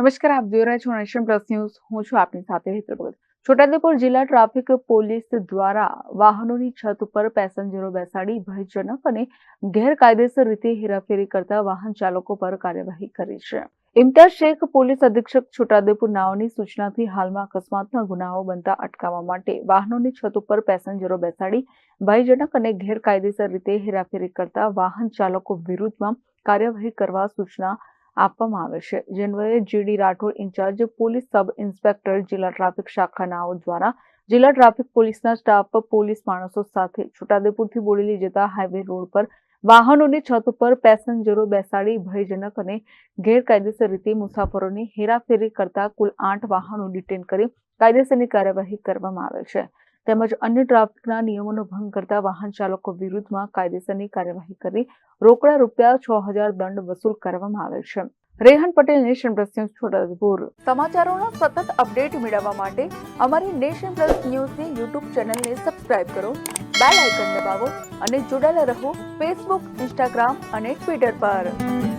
નમસ્કાર, આપ જોઈ રહ્યા છો નેશન પ્લસ ન્યૂઝ. હું છું આપની સાથે હેતલ ભગત. છોટાઉદેપુર જિલ્લા ટ્રાફિક પોલીસ દ્વારા વાહનોની છત ઉપર પેસેન્જરો બેસાડી ભયજનક અને ગેરકાયદેસર રીતે હેરાફેરી કરતા વાહન ચાલકો પર કાર્યવાહી કરી છે. ઇમ્તિયાઝ શેખ પોલીસ અધિક્ષક છોટાઉદેપુર નાઓની સૂચનાથી હાલમાં અકસ્માતના ગુનાઓ બનતા અટકાવવા માટે વાહનોની છત ઉપર પેસેન્જરો બેસાડી ભયજનક અને ગેરકાયદેસર રીતે હેરાફેરી કરતા વાહન ચાલકો વિરુદ્ધમાં કાર્યવાહી કરવા સૂચના આપવામાં આવે છે. જેન્વયે GD Rathod incharge police sub inspector જિલ્લા ટ્રાફિક શાખા નાઓ દ્વારા જિલ્લા ટ્રાફિક પોલીસના સ્ટાફ પોલીસ માણસો સાથે છોટાઉદેપુરથી બોડેલી જતા હાઈવે રોડ પર વાહનોની છત ઉપર પેસેન્જરો બેસાડી ભયજનક અને ગેરકાયદેસર રીતે મુસાફરોની હેરાફેરી કરતા કુલ 8 વાહનો ડિટેન કરી કાયદેસરની કાર્યવાહી કરવામાં આવે છે. તેમજ અન્ય ટ્રાફિકના નિયમોનો ભંગ કરતા વાહન ચાલકો વિરુદ્ધમાં કાયદેસરની કાર્યવાહી કરી રોકડા રૂપિયા 6,000 દંડ વસૂલ કરવામાં આવે છે. Rehan Patel, Nation Plus News, Chhota Udepur. સમાચારોના સતત અપડેટ મેળવવા માટે અમારી નેશન પ્લસ ન્યૂઝની યુટ્યુબ ચેનલને સબસ્ક્રાઇબ કરો, બેલ આઇકન દબાવો અને જોડાયેલા રહો ફેસબુક, ઇન્સ્ટાગ્રામ અને ટ્વિટર પર.